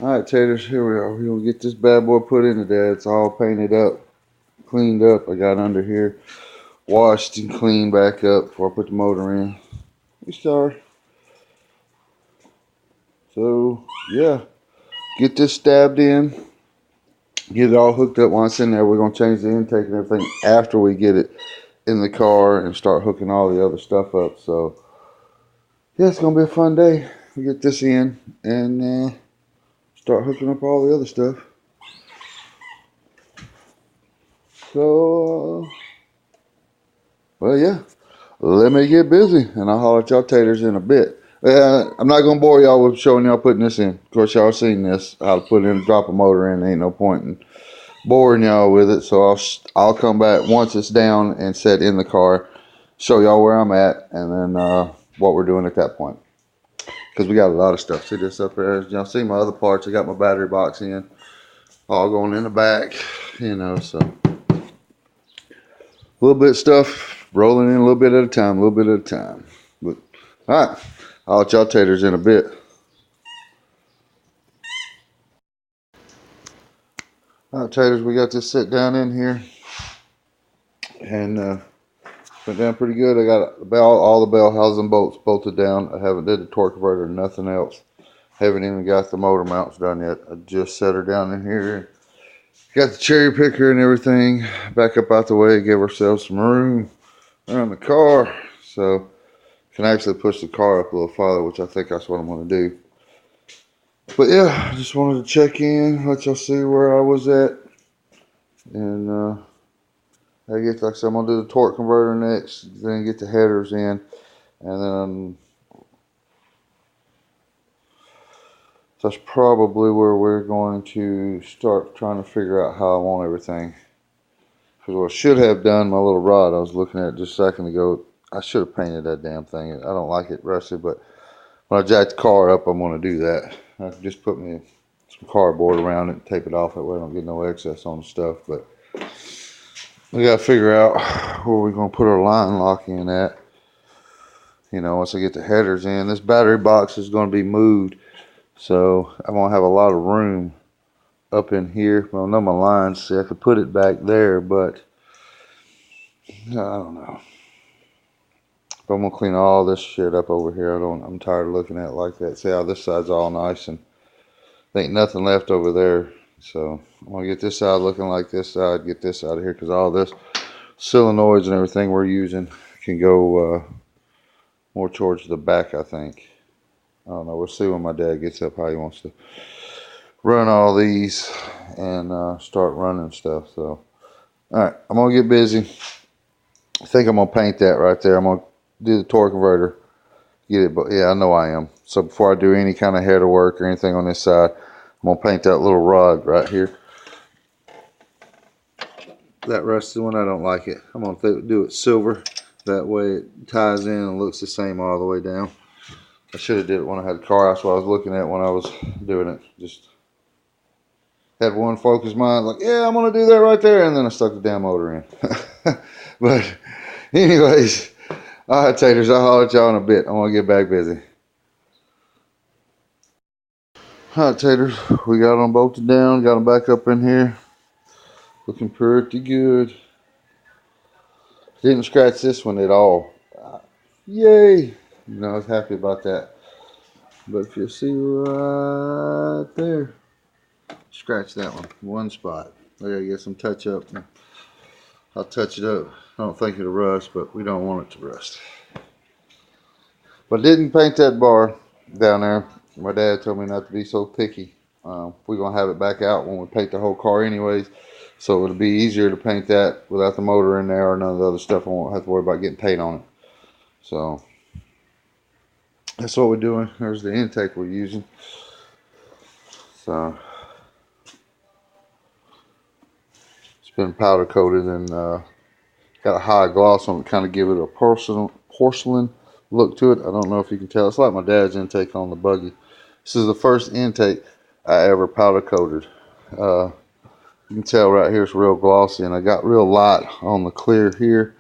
Alright, taters, here we are. We're gonna get this bad boy put into there. It's all painted up, cleaned up. I got under here, washed and cleaned back up before I put the motor in. We start. So, yeah, get this stabbed in, get it all hooked up. Once in there, we're gonna change the intake and everything after we get it in the car and start hooking all the other stuff up. So, yeah, it's gonna be a fun day. We get this in and start hooking up all the other stuff. So, well, yeah, let me get busy, and I'll holler at y'all taters in a bit. I'm not gonna bore y'all with showing y'all putting this in. Of course, y'all seen this, how to put in, drop a motor in. Ain't no point in boring y'all with it. So I'll come back once it's down and set in the car, show y'all where I'm at, and then what we're doing at that point. Because we got a lot of stuff. See this up there? Y'all see my other parts? I got my battery box in, all going in the back. You know, so a little bit of stuff rolling in a little bit at a time, a little bit at a time. But all right, I'll let y'all taters in a bit. All right, taters, we got this set down in here, and went down pretty good. I got all the bell housing bolts bolted down. I haven't did the torque converter, nothing else. Haven't even got the motor mounts done yet. I just set her down in here. Got the cherry picker and everything back up out the way. Give ourselves some room around the car, so can actually push the car up a little farther, which I think that's what I'm going to do. But yeah, I just wanted to check in, let y'all see where I was at, and I guess like I said, I'm gonna do the torque converter next, then get the headers in, and then that's probably where we're going to start trying to figure out how I want everything. Because what I should have done, my little rod I was looking at just a second ago, I should have painted that damn thing. I don't like it rusted, but when I jack the car up, I'm going to do that. I can just put me some cardboard around it and tape it off. That way I don't get no excess on the stuff. But we got to figure out where we're going to put our line lock in at. You know, once I get the headers in. This battery box is going to be moved. So I'm going to have a lot of room up in here. Well, I know my lines. See, I could put it back there, but I don't know. But I'm going to clean all this shit up over here. I'm tired of looking at it like that. See how this side's all nice and there ain't nothing left over there. So I'm going to get this side looking like this side, get this out of here, because all this solenoids and everything we're using can go more towards the back, I think. I don't know. We'll see when my dad gets up how he wants to run all these and start running stuff. So, all right, I'm going to get busy. I think I'm going to paint that right there. I'm going to do the torque converter. Get it, but yeah, I know I am. So before I do any kind of header work or anything on this side, I'm going to paint that little rod right here. That rusted one, I don't like it. I'm going to do it silver. That way it ties in and looks the same all the way down. I should have did it when I had the car. That's what I was looking at when I was doing it. Just had one focused mind, like, yeah, I'm going to do that right there. And then I stuck the damn motor in. But anyways, all right, taters, I'll holler at y'all in a bit. I want to get back busy. All right, taters, we got them bolted down, got them back up in here. Looking pretty good. Didn't scratch this one at all. Yay! You know, I was happy about that. But if you see right there, scratch that one spot. I gotta get some touch up. I'll touch it up. I don't think it'll rust, but we don't want it to rust. But didn't paint that bar down there. My dad told me not to be so picky. We're gonna have it back out when we paint the whole car anyways. So it'll be easier to paint that without the motor in there or none of the other stuff. I won't have to worry about getting paint on it. So that's what we're doing. There's the intake we're using. So it's been powder coated and got a high gloss on it, kind of give it a porcelain look to it. I don't know if you can tell. It's like my dad's intake on the buggy. This is the first intake I ever powder coated. You can tell right here it's real glossy, and I got real light on the clear here.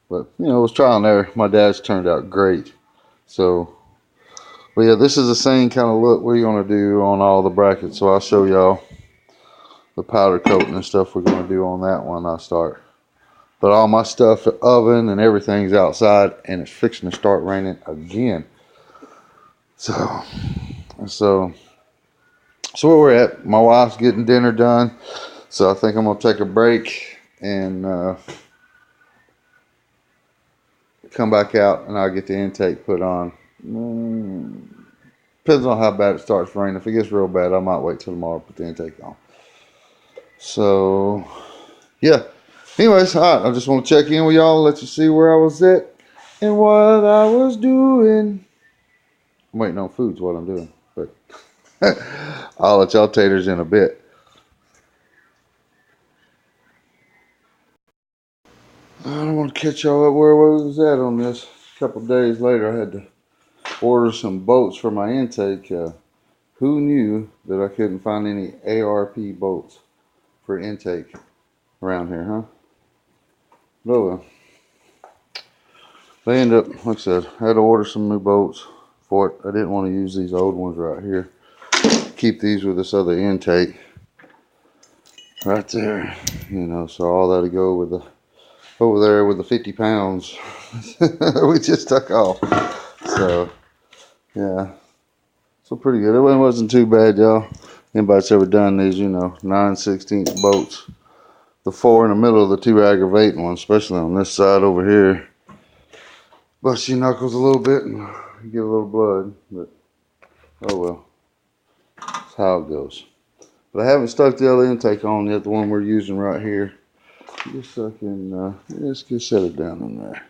But, you know, I was trial and error. My dad's turned out great. So, But yeah, this is the same kind of look we're going to do on all the brackets. So I'll show y'all the powder coating and stuff we're going to do on that when I start. But all my stuff, the oven and everything's outside, and it's fixing to start raining again. So where we're at. My wife's getting dinner done, so I think I'm gonna take a break and come back out, and I'll get the intake put on. Depends on how bad it starts raining. If it gets real bad, I might wait till tomorrow to put the intake on. So yeah. Anyways, all right, I just want to check in with y'all, let you see where I was at and what I was doing. I'm waiting on food's what I'm doing, but I'll let y'all taters in a bit. I don't want to catch y'all up where I was at on this. A couple days later, I had to order some bolts for my intake. Who knew that I couldn't find any ARP bolts for intake around here, huh? Well, they end up, like I said, I had to order some new bolts for it. I didn't want to use these old ones right here. Keep these with this other intake right there, you know, so all that'll go with the over there with the 50 pounds we just took off. So yeah, so pretty good. It wasn't too bad, y'all. Anybody's ever done these, you know, 9/16 bolts, the 4 in the middle of the 2 aggravating ones, especially on this side over here, bust your knuckles a little bit and you get a little blood, but oh well, that's how it goes. But I haven't stuck the other intake on yet, the one we're using right here. Just so I can, let's get set it down in there.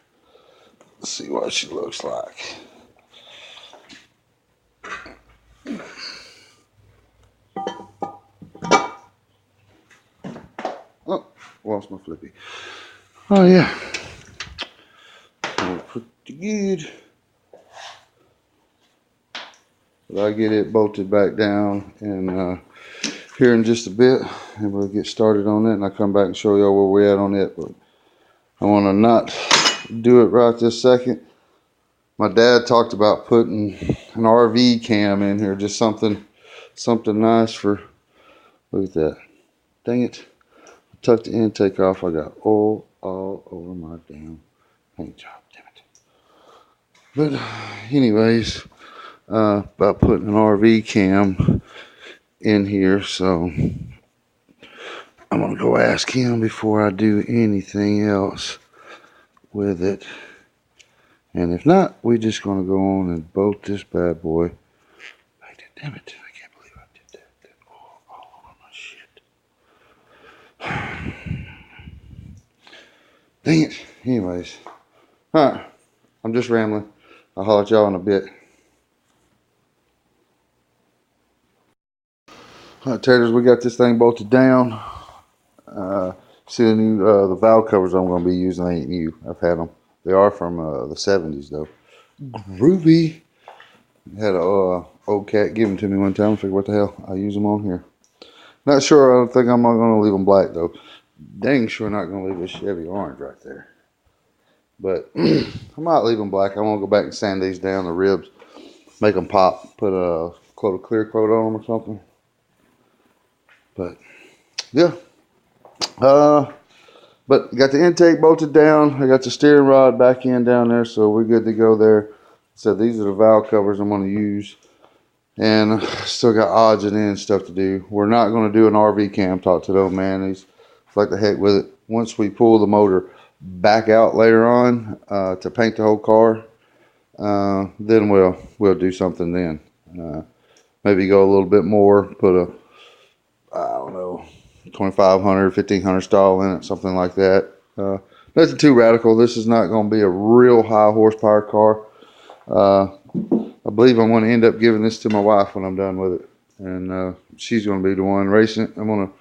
Let's see what she looks like. Oh, lost my flippy. Oh yeah, pretty good. But I'll get it bolted back down and here in just a bit, and we'll get started on it, and I'll come back and show y'all where we're at on it. But I want to not do it right this second. My dad talked about putting an RV cam in here, just something nice for, look at that. Dang it. I tucked the intake off. I got oil all over my damn paint job. Damn it. But anyways, about putting an RV cam in here, so I'm gonna go ask him before I do anything else with it. And if not, we're just gonna go on and bolt this bad boy. Damn it, I can't believe I did that. All over my shit. Dang it. Anyways. Alright. I'm just rambling. I'll holler at y'all in a bit. Alright, taters, we got this thing bolted down. See the new the valve covers I'm going to be using ain't new. I've had them. They are from the 70s though. Groovy. Had a old cat give them to me one time. I figured, what the hell? I'll use them on here. Not sure. I don't think I'm not going to leave them black though. Dang sure not going to leave this Chevy orange right there. But I might leave them black. I want to go back and sand these down, the ribs, make them pop, put a coat of clear coat on them or something. But yeah. But got the intake bolted down. I got the steering rod back in down there, so we're good to go there. So these are the valve covers I'm going to use. And still got odds and ends stuff to do. We're not going to do an RV cam. Talk to the old man. He's like the heck with it. Once we pull the motor back out later on to paint the whole car, then we'll do something then. Maybe go a little bit more, put a, I don't know, 2500, 1500 stall in it, something like that. Nothing too radical. This is not going to be a real high horsepower car. I believe I'm going to end up giving this to my wife when I'm done with it, and she's going to be the one racing it. I'm going to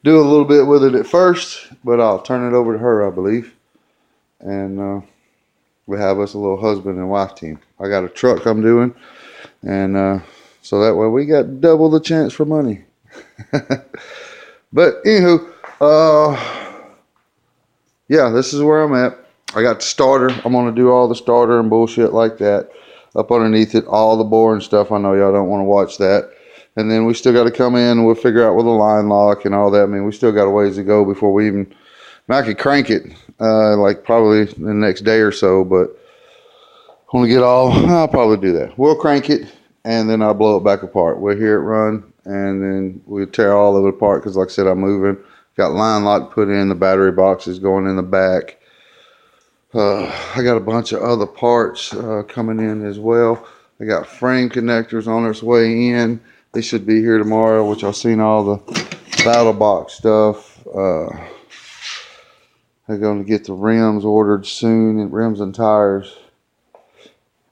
do a little bit with it at first, but I'll turn it over to her, I believe, and we'll have us a little husband and wife team. I got a truck I'm doing, and so that way we got double the chance for money. But anywho, yeah, this is where I'm at. I got the starter. I'm going to do all the starter and bullshit like that. up underneath it, all the boring stuff. I know y'all don't want to watch that. And then we still got to come in and we'll figure out with the line lock and all that. I mean, we still got a ways to go before we even, I could crank it like probably the next day or so, but when we get I'll probably do that. We'll crank it and then I'll blow it back apart. We'll hear it run and then we'll tear all of it apart because like I said, I'm moving. Got line lock put in, the battery boxes going in the back. I got a bunch of other parts coming in as well. I got frame connectors on its way in. They should be here tomorrow, which I've seen all the battle box stuff. They're going to get the rims ordered soon, and rims and tires.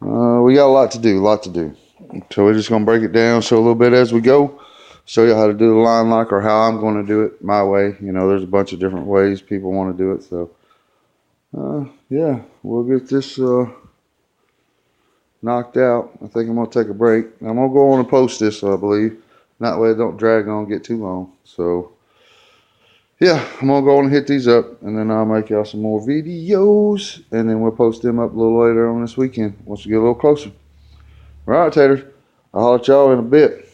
We got a lot to do, So we're just going to break it down, show a little bit as we go. Show you how to do the line lock or how I'm going to do it my way. You know, there's a bunch of different ways people want to do it. So, yeah, we'll get this knocked out. I think I'm going to take a break. I'm going to go on and post this, I believe. That way it don't drag on and get too long. So, yeah, I'm going to go on and hit these up. And then I'll make y'all some more videos. And then we'll post them up a little later on this weekend once we get a little closer. All right, taters. I'll holler at y'all in a bit.